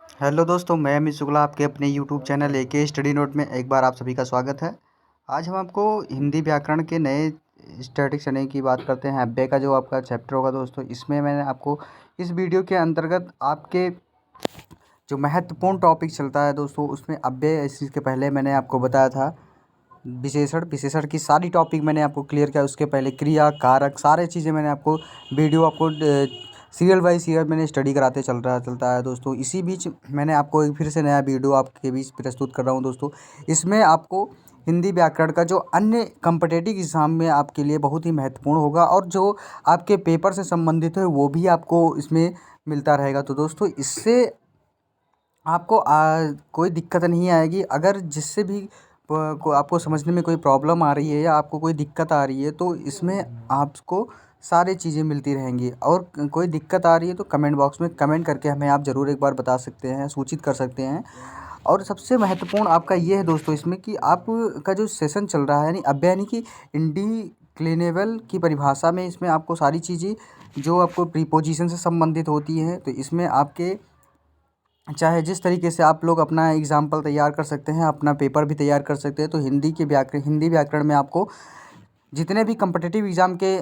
Hello दोस्तों, मैं अमित शुक्ला आपके अपने YouTube channel AK study note में एक बार आप सभी का स्वागत है। आज हम आपको हिंदी व्याकरण के नए स्टैटिक्स यानी की बात करते हैं। अव्यय का जो आपका चैप्टर होगा दोस्तों, इसमें मैंने आपको इस वीडियो के अंतर्गत आपके जो महत्वपूर्ण टॉपिक चलता है दोस्तों, उसमें अव्यय इसके पहले मैंने आपको बताया था विशेषण की सारी टॉपिक मैंने आपको क्लियर किया। उसके पहले क्रिया, कारक, सारे चीज़ें मैंने आपको वीडियो आपको सीरियल बाय सीरियल मैंने स्टडी कराते चलता है दोस्तों। इसी बीच मैंने आपको एक फिर से नया वीडियो आपके बीच प्रस्तुत कर रहा हूँ दोस्तों। इसमें आपको हिंदी व्याकरण का जो अन्य कॉम्पिटिटिव एग्ज़ाम में आपके लिए बहुत ही महत्वपूर्ण होगा और जो आपके पेपर से संबंधित है वो भी आपको इसमें मिलता रहेगा। तो दोस्तों, इससे आपको कोई दिक्कत नहीं आएगी। अगर जिससे भी को आपको समझने में कोई प्रॉब्लम आ रही है या आपको कोई दिक्कत आ रही है, तो इसमें आपको सारी चीज़ें मिलती रहेंगी। और कोई दिक्कत आ रही है तो कमेंट बॉक्स में कमेंट करके हमें आप ज़रूर एक बार बता सकते हैं, सूचित कर सकते हैं। और सबसे महत्वपूर्ण आपका ये है दोस्तों इसमें कि आपका जो सेशन चल रहा है यानी अव्यय यानी कि इंडिक्लिनेबल की परिभाषा में इसमें आपको सारी चीज़ें जो आपको प्रीपोजिशन से संबंधित होती हैं, तो इसमें आपके चाहे जिस तरीके से आप लोग अपना एग्ज़ाम्पल तैयार कर सकते हैं, अपना पेपर भी तैयार कर सकते हैं। तो हिंदी व्याकरण में आपको जितने भी कॉम्पिटिटिव एग्ज़ाम के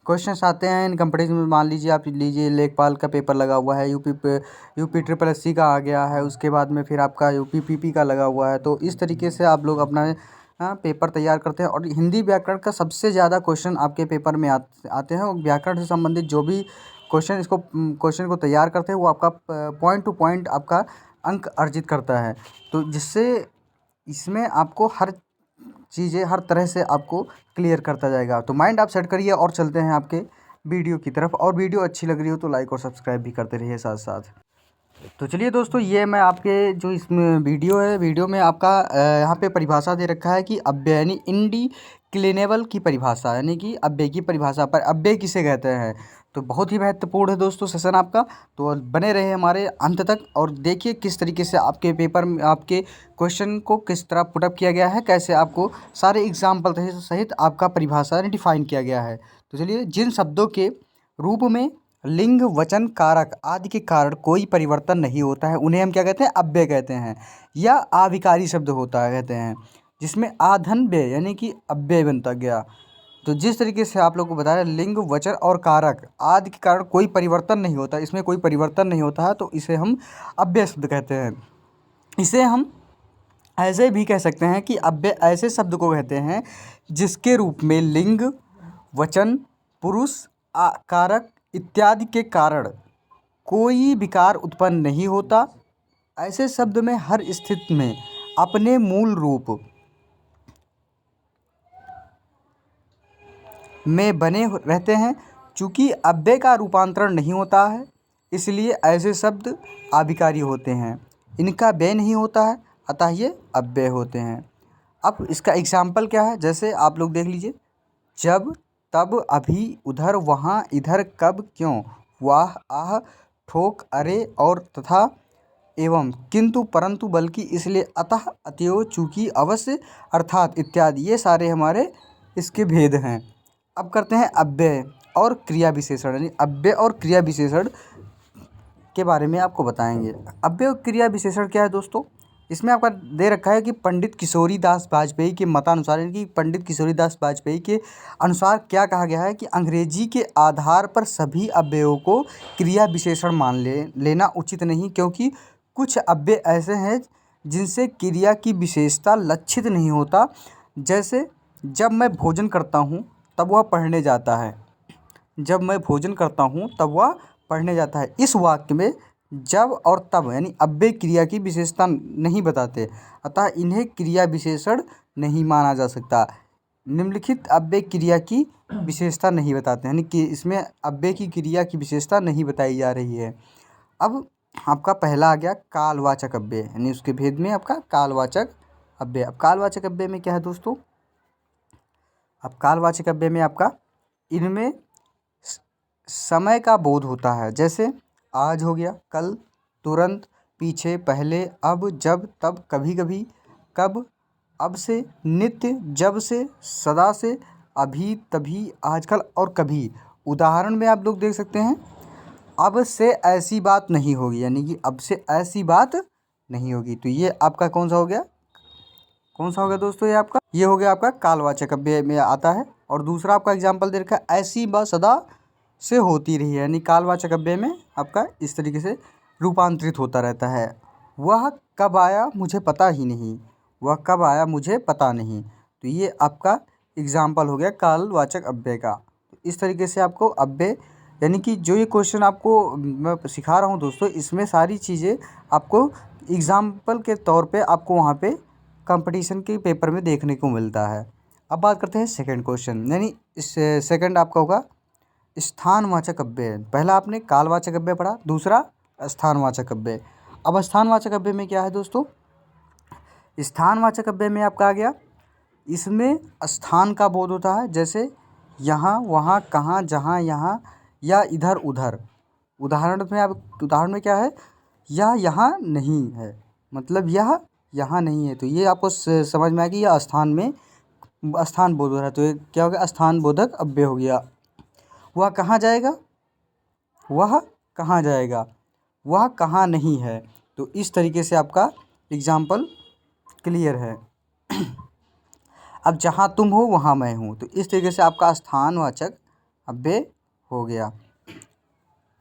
क्वेश्चंस आते हैं, इन कॉम्पिटिशन में मान लीजिए आप लीजिए लेखपाल का पेपर लगा हुआ है, यूपी ट्रिपल एससी का आ गया है, उसके बाद में फिर आपका यूपी पीपी का लगा हुआ है। तो इस तरीके से आप लोग अपना पेपर तैयार करते हैं। और हिंदी व्याकरण का सबसे ज़्यादा क्वेश्चन आपके पेपर में आते हैं। और व्याकरण से संबंधित जो भी क्वेश्चन को तैयार करते हैं, वो आपका पॉइंट टू पॉइंट आपका अंक अर्जित करता है। तो जिससे इसमें आपको हर चीज़ें हर तरह से आपको क्लियर करता जाएगा। तो माइंड आप सेट करिए और चलते हैं आपके वीडियो की तरफ। और वीडियो अच्छी लग रही हो तो लाइक और सब्सक्राइब भी करते रहिए साथ साथ। तो चलिए दोस्तों, ये मैं आपके जो इसमें वीडियो है, वीडियो में आपका यहाँ पे परिभाषा दे रखा है कि अव्यय यानी इंडिक्लिनेबल की परिभाषा यानी कि अव्यय की परिभाषा पर अव्यय किसे कहते हैं। तो बहुत ही महत्वपूर्ण है दोस्तों सेशन आपका। तो बने रहे हमारे अंत तक और देखिए किस तरीके से आपके पेपर में आपके क्वेश्चन को किस तरह पुटअप किया गया है, कैसे आपको सारे एग्जाम्पल सहित आपका परिभाषा डिफाइन किया गया है। तो चलिए, जिन शब्दों के रूप में लिंग, वचन, कारक आदि के कारण कोई परिवर्तन नहीं होता है, उन्हें हम क्या कहते हैं, अव्यय कहते हैं। या अविकारी शब्द होता है कहते हैं, जिसमें आधन व्यय यानी कि अव्यय बनता गया। तो जिस तरीके से आप लोग को बताया, लिंग, वचन और कारक आदि के कारण कोई परिवर्तन नहीं होता, इसमें कोई परिवर्तन नहीं होता है, तो इसे हम अव्यय शब्द कहते हैं। इसे हम ऐसे भी कह सकते हैं कि अव्यय ऐसे शब्द को कहते हैं जिसके रूप में लिंग, वचन, पुरुष, कारक इत्यादि के कारण कोई विकार उत्पन्न नहीं होता। ऐसे शब्द में हर स्थिति में अपने मूल रूप में बने रहते हैं। चूँकि अव्यय का रूपांतरण नहीं होता है, इसलिए ऐसे शब्द अविकारी होते हैं। इनका व्यय नहीं होता है, अतः ये अव्यय होते हैं। अब इसका एग्जाम्पल क्या है, जैसे आप लोग देख लीजिए, जब, तब, अभी, उधर, वहाँ, इधर, कब, क्यों, वाह, आह, ठोक, अरे और तथा, एवं, किंतु, परंतु, बल्कि, इसलिए, अतः, अतएव, चूँकि, अवश्य, अर्थात इत्यादि, ये सारे हमारे इसके भेद हैं। अब करते हैं अव्यय और क्रिया विशेषण यानी अव्यय और क्रिया विशेषण के बारे में आपको बताएंगे। अव्यय और क्रिया विशेषण क्या है दोस्तों, इसमें आपका दे रखा है कि पंडित किशोरी दास वाजपेयी के मतानुसार यानी कि पंडित किशोरी दास वाजपेयी के अनुसार क्या कहा गया है कि अंग्रेजी के आधार पर सभी अव्ययों को क्रिया विशेषण मान लेना उचित नहीं, क्योंकि कुछ अव्यय ऐसे हैं जिनसे क्रिया की विशेषता लक्षित नहीं होता। जैसे, जब मैं भोजन करता हूँ तब वह पढ़ने जाता है, जब मैं भोजन करता हूँ तब वह पढ़ने जाता है। इस वाक्य में जब और तब यानी अव्यय क्रिया की विशेषता नहीं बताते, अतः इन्हें क्रिया विशेषण नहीं माना जा सकता। निम्नलिखित अव्यय क्रिया की विशेषता नहीं बताते यानी कि इसमें अव्यय की क्रिया की विशेषता नहीं बताई जा रही है। अब आपका पहला आ गया कालवाचक अव्यय यानी उसके भेद में आपका कालवाचक अव्यय। अब कालवाचक अव्यय में क्या है दोस्तों, अब कालवाचक अव्यय में आपका इनमें समय का बोध होता है। जैसे आज हो गया, कल, तुरंत, पीछे, पहले, अब, जब, तब, कभी कभी, कब, अब से, नित्य, जब से, सदा से, अभी, तभी, आजकल और कभी। उदाहरण में आप लोग देख सकते हैं, अब से ऐसी बात नहीं होगी, यानी कि अब से ऐसी बात नहीं होगी। तो ये आपका कौन सा हो गया, कौन सा हो गया दोस्तों, ये हो गया आपका कालवाचक अव्यय में आता है। और दूसरा आपका एग्जाम्पल दे रखा है, ऐसी बात सदा से होती रही है, यानी कालवाचक अव्यय में आपका इस तरीके से रूपांतरित होता रहता है। वह कब आया मुझे पता ही नहीं, वह कब आया मुझे पता नहीं। तो ये आपका एग्जाम्पल हो गया कालवाचक अव्यय का। तो इस तरीके से आपको अव्यय, यानी कि जो ये क्वेश्चन आपको मैं सिखा रहा हूँ दोस्तों, इसमें सारी चीज़ें आपको एग्जाम्पल के तौर पे आपको वहाँ पे कंपटीशन के पेपर में देखने को मिलता है। अब बात करते हैं सेकंड क्वेश्चन, यानी इस सेकंड आपका होगा स्थानवाचक अव्यय। पहला आपने कालवाचक अव्यय पढ़ा, दूसरा स्थानवाचक अव्यय। अब स्थानवाचक अव्यय में क्या है दोस्तों, स्थानवाचक अव्यय में आपका आ गया, इसमें स्थान का बोध होता है, जैसे यहाँ, वहाँ, कहाँ, जहाँ, यहाँ या इधर उधर। उदाहरण में क्या है, यह यहाँ नहीं है, मतलब यह यहाँ नहीं है। तो ये आपको समझ में आ गई, यह स्थान में स्थान बोध हो रहा है, तो ये क्या हो गया, स्थान बोधक अव्यय हो गया। वह कहाँ जाएगा, वह कहाँ जाएगा, वह कहाँ नहीं है। तो इस तरीके से आपका एग्जाम्पल क्लियर है। अब जहाँ तुम हो वहाँ मैं हूँ, तो इस तरीके से आपका स्थानवाचक अव्यय हो गया।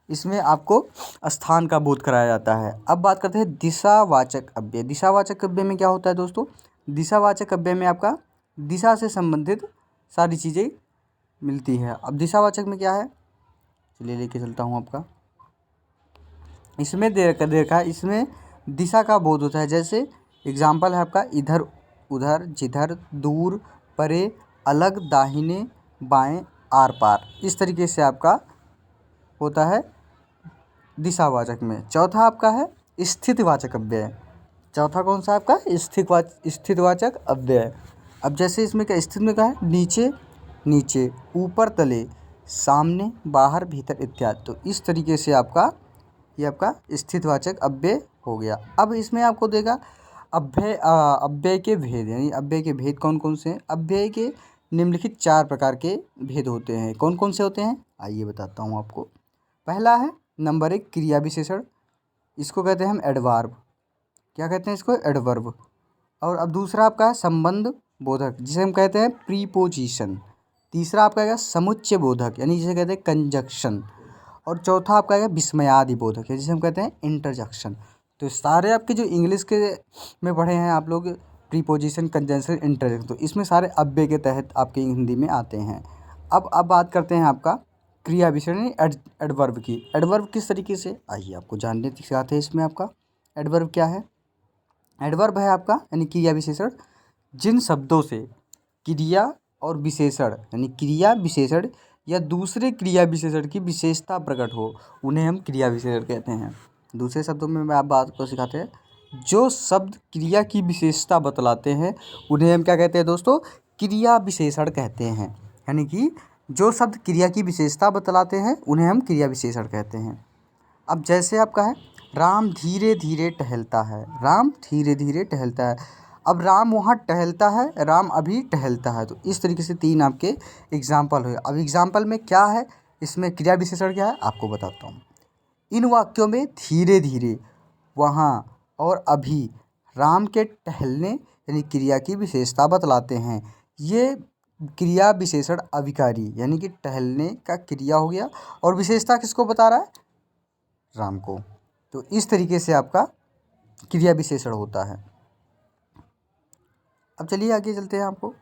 इसमें आपको स्थान का बोध कराया जाता है। अब बात करते हैं दिशावाचक अव्यय। दिशावाचक अव्यय में क्या होता है दोस्तों, दिशावाचक अव्यय में आपका दिशा से संबंधित सारी चीज़ें मिलती है। अब दिशावाचक में क्या है, चलिए लेके चलता हूँ आपका। इसमें देखा है, इसमें दिशा का बोध होता है, जैसे एग्जाम्पल है आपका इधर उधर, जिधर, दूर, परे, अलग, दाहिने बाएं, आर पार। इस तरीके से आपका होता है दिशावाचक में। चौथा आपका है स्थितवाचक अव्यय। चौथा कौन सा आपका, स्थितवाचक अव्यय। अब जैसे इसमें क्या, स्थित में क्या है, नीचे नीचे, ऊपर तले, सामने बाहर भीतर इत्यादि। तो इस तरीके से आपका ये आपका स्थितवाचक अव्यय हो गया। अब इसमें आपको देगा अव्यय के भेद, यानी अव्यय के भेद कौन कौन से हैं। अव्यय के निम्नलिखित 4 प्रकार के भेद होते हैं। कौन कौन से होते हैं, आइए बताता हूँ आपको। पहला है नंबर 1 क्रिया विशेषण, इसको कहते हैं हम एडवर्ब। क्या कहते हैं इसको, एडवर्ब। और अब दूसरा आपका है संबंध बोधक, जिसे हम कहते हैं प्रीपोजिशन। तीसरा आपका है समुच्चय बोधक, यानी जिसे कहते हैं कंजक्शन। और चौथा आपका है विस्मयादि बोधक है, जिसे हम कहते हैं इंटरजेक्शन। तो सारे आपके जो इंग्लिश के में पढ़े हैं आप लोग, प्रीपोजिशन, कंजंक्शन, इंटरजेक्शन, तो इसमें सारे अव्यय के तहत आपके हिंदी में आते हैं। अब बात करते हैं आपका क्रिया विशेषण एडवर्ब की। एडवर्ब किस तरीके से, आइए आपको जानने सिखाते हैं। इसमें आपका एडवर्ब क्या है, एडवर्ब है आपका यानी क्रिया विशेषण, जिन शब्दों से क्रिया और विशेषण, यानी क्रिया विशेषण या दूसरे क्रिया विशेषण की विशेषता प्रकट हो, उन्हें हम क्रिया विशेषण कहते हैं। दूसरे शब्दों में मैं आप बात को सिखाते हैं, जो शब्द क्रिया की विशेषता बतलाते हैं उन्हें हम क्या कहते हैं दोस्तों, क्रिया विशेषण कहते हैं। यानी कि जो शब्द क्रिया की विशेषता बतलाते हैं उन्हें हम क्रिया विशेषण कहते हैं। अब जैसे आपका है राम धीरे धीरे टहलता है, राम धीरे धीरे टहलता है। अब राम वहाँ टहलता है, राम अभी टहलता है। तो इस तरीके से 3 आपके एग्जाम्पल हुए। अब एग्जाम्पल में क्या है, इसमें क्रिया विशेषण क्या है आपको बताता हूँ। इन वाक्यों में धीरे धीरे, वहाँ और अभी राम के टहलने यानी क्रिया की विशेषता बतलाते हैं। ये क्रिया विशेषण अभिकारी, यानी कि टहलने का क्रिया हो गया, और विशेषता किसको बता रहा है, राम को। तो इस तरीके से आपका क्रिया विशेषण होता है। अब चलिए आगे चलते हैं। आपको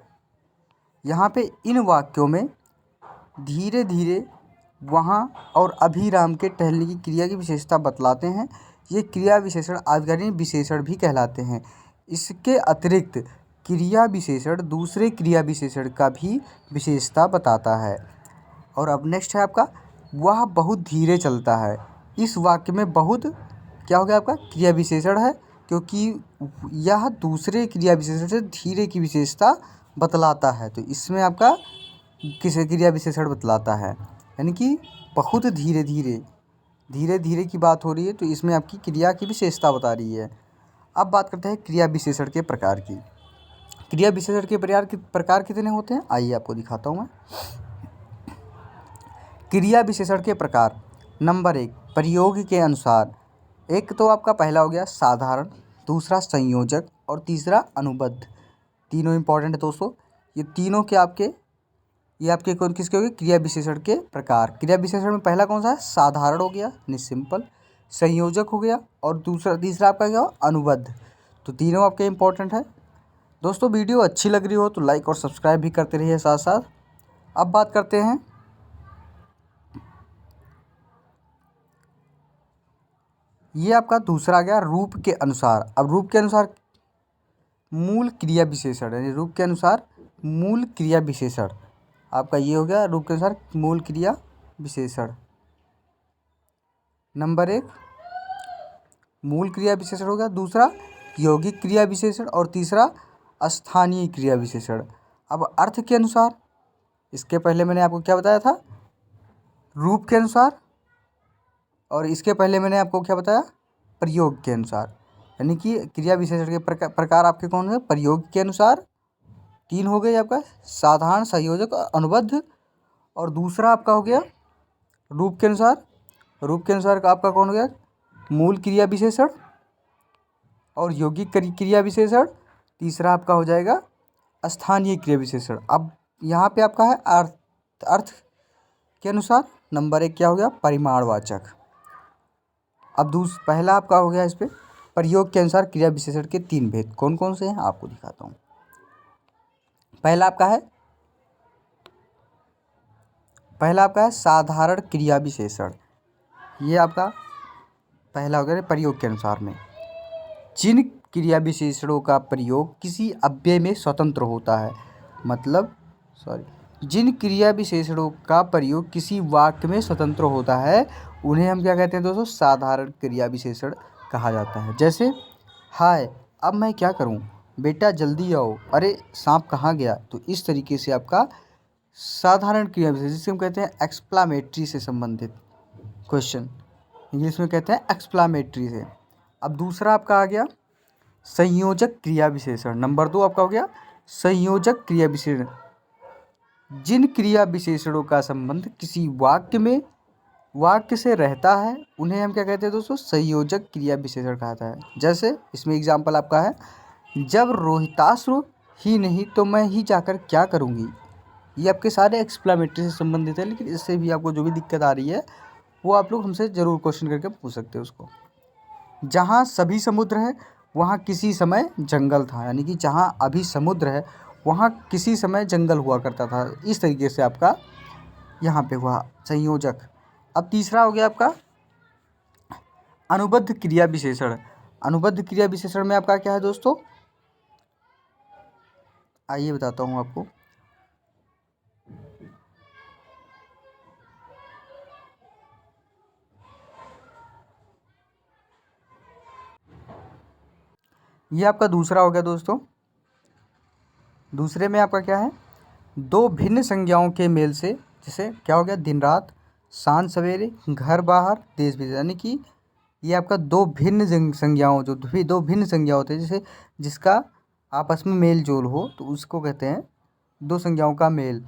यहाँ पे इन वाक्यों में धीरे धीरे, वहाँ और अभी राम के टहलने की क्रिया की विशेषता बतलाते हैं। ये क्रिया विशेषण अभिकारी विशेषण भी कहलाते हैं। इसके अतिरिक्त क्रिया विशेषण दूसरे क्रिया विशेषण का भी विशेषता बताता है। और अब नेक्स्ट है आपका वह बहुत धीरे चलता है। इस वाक्य में बहुत क्या हो गया आपका, क्रिया विशेषण है, क्योंकि यह दूसरे क्रिया विशेषण से धीरे की विशेषता बतलाता है। तो इसमें आपका किसे क्रिया विशेषण बतलाता है, यानी कि बहुत धीरे धीरे, धीरे धीरे की बात हो रही है, तो इसमें आपकी क्रिया की विशेषता बता रही है। अब बात करते हैं क्रिया विशेषण के प्रकार की। क्रिया विशेषण के प्रकार कितने होते हैं, आइए आपको दिखाता हूँ मैं। क्रिया विशेषण के प्रकार, नंबर 1 प्रयोग के अनुसार। एक तो आपका पहला हो गया साधारण, दूसरा संयोजक और तीसरा अनुबद्ध। तीनों इंपॉर्टेंट है दोस्तों। ये तीनों के आपके ये आपके कौन किसके हो गए? क्रिया विशेषण के प्रकार। क्रिया विशेषण में पहला कौन सा है? साधारण हो गया यानी सिंपल, संयोजक हो गया और तीसरा आपका क्या हो? अनुबद्ध। तो तीनों आपके इंपॉर्टेंट है दोस्तों। वीडियो अच्छी लग रही हो तो लाइक और सब्सक्राइब भी करते रहिए साथ साथ। अब बात करते हैं ये आपका दूसरा आ गया रूप के अनुसार। अब रूप के अनुसार मूल क्रिया विशेषण, यानी रूप के अनुसार मूल क्रिया विशेषण आपका ये हो गया। रूप के अनुसार मूल क्रिया विशेषण नंबर 1 मूल क्रिया विशेषण हो गया, दूसरा यौगिक क्रिया विशेषण और तीसरा स्थानीय क्रिया विशेषण। अब अर्थ के अनुसार, इसके पहले मैंने आपको क्या बताया था? रूप के अनुसार, और इसके पहले मैंने आपको क्या बताया? प्रयोग के अनुसार। यानी कि क्रिया विशेषण के प्रकार आपके कौन है? प्रयोग के अनुसार 3 हो गए आपका, साधारण, संयोजक और अनुबद्ध। और दूसरा आपका हो गया रूप के अनुसार। रूप के अनुसार का आपका कौन हो गया? मूल क्रिया विशेषण और यौगिक क्रिया विशेषण। तीसरा आपका हो जाएगा स्थानीय क्रिया विशेषण। अब यहाँ पे आपका है अर्थ के अनुसार। नंबर 1 क्या हो गया? परिमाणवाचक। अब पहला आपका हो गया इस पर प्रयोग के अनुसार क्रिया विशेषण के 3 भेद। कौन कौन से हैं आपको दिखाता हूँ। पहला आपका है साधारण क्रिया विशेषण। ये आपका पहला हो गया प्रयोग के अनुसार में। जिन क्रिया विशेषणों का प्रयोग किसी अव्यय में स्वतंत्र होता है, जिन क्रिया विशेषणों का प्रयोग किसी वाक्य में स्वतंत्र होता है उन्हें हम क्या कहते हैं दोस्तों? साधारण क्रिया विशेषण कहा जाता है। जैसे हाय अब मैं क्या करूं, बेटा जल्दी आओ, अरे सांप कहाँ गया। तो इस तरीके से आपका साधारण क्रिया विशेषण, जिसे हम कहते हैं एक्सक्लामेटरी से संबंधित क्वेश्चन, इंग्लिश में कहते हैं एक्सक्लामेटरी से। अब दूसरा आपका आ गया संयोजक क्रिया विशेषण। नंबर 2 आपका हो गया संयोजक क्रिया विशेषण। जिन क्रिया विशेषणों का संबंध किसी वाक्य से रहता है उन्हें हम क्या कहते हैं दोस्तों? संयोजक क्रिया विशेषण कहता है। जैसे इसमें एग्जाम्पल आपका है, जब रोहिताश्रु ही नहीं तो मैं ही जाकर क्या करूँगी। ये आपके सारे एक्सक्लामेटरी से संबंधित है, लेकिन इससे भी आपको जो भी दिक्कत आ रही है वो आप लोग हमसे ज़रूर क्वेश्चन करके पूछ सकते हो उसको। जहाँ सभी समुद्र है वहाँ किसी समय जंगल था, यानी कि जहाँ अभी समुद्र है वहाँ किसी समय जंगल हुआ करता था। इस तरीके से आपका यहाँ पे हुआ संयोजक। अब तीसरा हो गया आपका अनुबद्ध क्रिया विशेषण। अनुबद्ध क्रिया विशेषण में आपका क्या है दोस्तों? आइए बताता हूँ आपको। ये आपका दूसरा हो गया दोस्तों। दूसरे में आपका क्या है? दो भिन्न संज्ञाओं के मेल से, जैसे क्या हो गया? दिन रात, सांझ सवेरे, घर बाहर, देश विदेश। यानी कि ये आपका दो भिन्न संज्ञाओं, जो दो भिन्न संज्ञा होते हैं, जैसे जिसका आपस में मेल जोल हो तो उसको कहते हैं दो संज्ञाओं का मेल।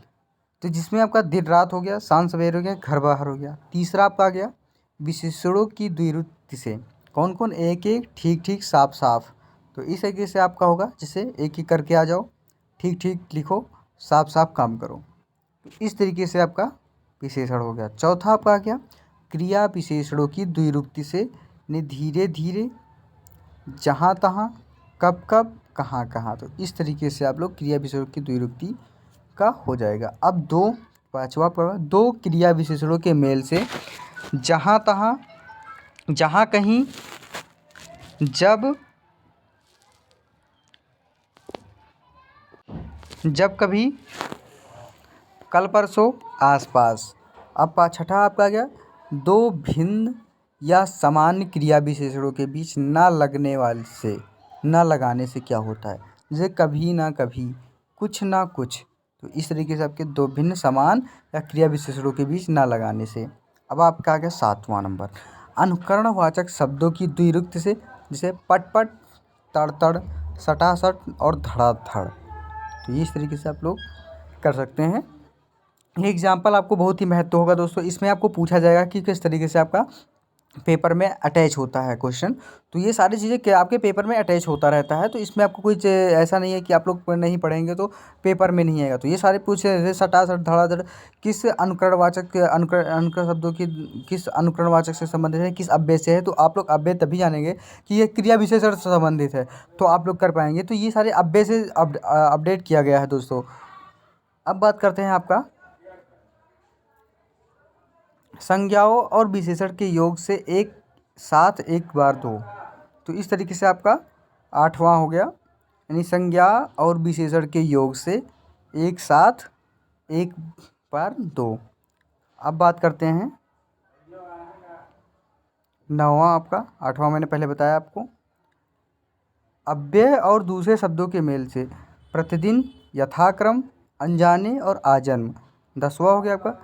तो जिसमें आपका दिन रात हो गया, सांझ सवेरे हो गया, घर बाहर हो गया। तीसरा आपका आ गया विशेषणों की द्विरुक्ति से। कौन कौन? एक एक, ठीक ठीक, साफ साफ। तो इस तरीके से आपका होगा, जिसे एक एक करके आ जाओ, ठीक ठीक लिखो, साफ साफ काम करो। तो इस तरीके से आपका विशेषण हो गया। चौथा आपका क्या? क्रिया विशेषणों की द्विरुक्ति से, ने धीरे धीरे, जहाँ तहाँ, कब कब, कहाँ कहाँ। तो इस तरीके से आप लोग क्रिया विशेषणों की द्विरुक्ति का हो जाएगा। अब पाँचवा पर दो क्रिया विशेषणों के मेल से जहाँ तहाँ, जहाँ कहीं, जब कभी, कल परसों, आसपास। अब छठा आपका क्या? दो भिन्न या सामान्य क्रिया विशेषणों के बीच ना लगाने से क्या होता है? जैसे कभी ना कभी, कुछ ना कुछ। तो इस तरीके से आपके दो भिन्न समान या क्रिया विशेषणों के बीच ना लगाने से। अब आपका आ गया 7वां नंबर, अनुकरणवाचक शब्दों की द्विरुक्ति से, जैसे पट पट, तड़ तड़, सटा सट और धड़ाधड़। तो इस तरीके से आप लोग कर सकते हैं। ये एग्जाम्पल आपको बहुत ही महत्व होगा दोस्तों। इसमें आपको पूछा जाएगा कि किस तरीके से आपका पेपर में अटैच होता है क्वेश्चन। तो ये सारी चीज़ें क्या आपके पेपर में अटैच होता रहता है, तो इसमें आपको कुछ ऐसा नहीं है कि आप लोग नहीं पढ़ेंगे तो पेपर में नहीं आएगा। तो ये सारे पूछे जैसे सटासट धड़ाधड़ किस अनुकरणवाचक अनुकरण शब्दों की किस अनुकरणवाचक से संबंधित है, किस अव्यय से है। तो आप लोग अव्यय तभी जानेंगे कि ये क्रिया विशेषण से संबंधित है, तो आप लोग कर पाएंगे। तो ये सारे अव्यय से अपडेट किया गया है दोस्तों। अब बात करते हैं आपका संज्ञाओं और विशेषण के योग से एक साथ एक बार दो। तो इस तरीके से आपका 8वां हो गया, यानी संज्ञा और विशेषण के योग से एक साथ एक बार दो। अब बात करते हैं 9वां आपका, 8वां मैंने पहले बताया आपको, अव्यय और दूसरे शब्दों के मेल से प्रतिदिन, यथाक्रम, अनजाने और आजन्म। 10वां हो गया आपका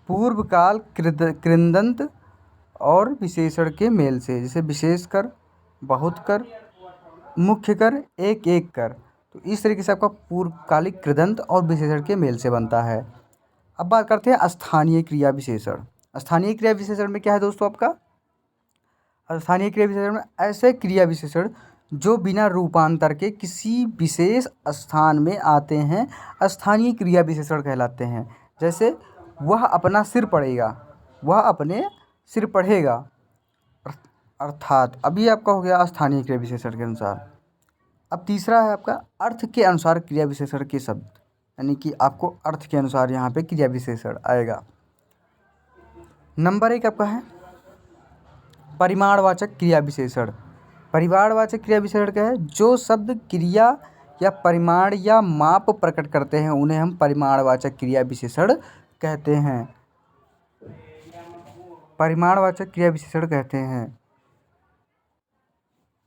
पूर्व काल, कृदंत और विशेषण के मेल से, जैसे विशेष कर, बहुत कर, मुख्य कर, एक एक कर। तो इस तरीके से आपका पूर्वकालिक कृदंत और विशेषण के मेल से बनता है। अब बात करते हैं स्थानीय क्रिया विशेषण। स्थानीय क्रिया विशेषण में क्या है दोस्तों आपका, स्थानीय क्रिया विशेषण में ऐसे क्रिया विशेषण जो बिना रूपांतर के किसी विशेष स्थान में आते हैं स्थानीय क्रिया विशेषण कहलाते हैं। जैसे वह अपना सिर पढ़ेगा, वह अपने सिर पढ़ेगा, अर्थात अभी आपका हो गया स्थानीय क्रिया विशेषण के अनुसार। अब तीसरा है आपका अर्थ के अनुसार क्रिया विशेषण के शब्द, यानी कि आपको अर्थ के अनुसार यहाँ पे क्रिया विशेषण आएगा। नंबर 1 आपका है परिमाणवाचक क्रिया विशेषण। परिमाणवाचक क्रिया विशेषण क्या है, जो शब्द क्रिया या परिमाण या माप प्रकट करते हैं उन्हें हम परिमाणवाचक क्रिया विशेषण कहते हैं। परिमाणवाचक क्रिया विशेषण कहते हैं।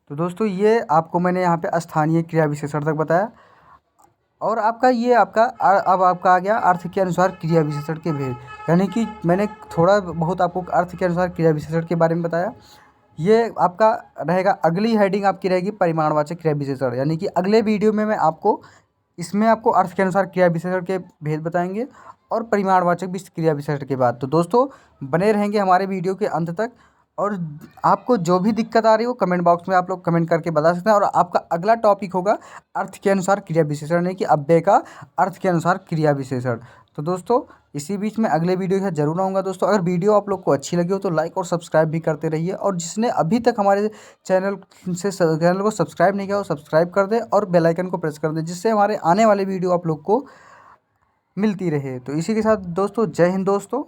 तो दोस्तों ये आपको मैंने यहाँ पे स्थानीय क्रिया विशेषण तक बताया, और आपका ये आपका अब आपका आ गया अर्थ के अनुसार क्रिया विशेषण के भेद, यानी कि मैंने थोड़ा बहुत आपको अर्थ के अनुसार क्रिया विशेषण के बारे में बताया। ये आपका रहेगा, अगली हेडिंग आपकी रहेगी परिमाणवाचक क्रिया विशेषण, यानी कि अगले वीडियो में मैं आपको इसमें आपको अर्थ के अनुसार क्रिया विशेषण के भेद बताएंगे और परिमाणवाचक भी क्रिया विशेषण के बाद। तो दोस्तों बने रहेंगे हमारे वीडियो के अंत तक, और आपको जो भी दिक्कत आ रही हो कमेंट बॉक्स में आप लोग कमेंट करके बता सकते हैं। और आपका अगला टॉपिक होगा अर्थ के अनुसार क्रिया विशेषण, यानी कि अव्यय का अर्थ के अनुसार क्रिया विशेषण। तो दोस्तों इसी बीच में अगले वीडियो के साथ जरूर आऊँगा। दोस्तों अगर वीडियो आप लोग को अच्छी लगी हो तो लाइक और सब्सक्राइब भी करते रहिए, और जिसने अभी तक हमारे चैनल को सब्सक्राइब नहीं किया वो सब्सक्राइब कर दे और बेल आइकन को प्रेस कर दे, जिससे हमारे आने वाले वीडियो आप लोग को मिलती रहे। तो इसी के साथ दोस्तों जय हिंद दोस्तों।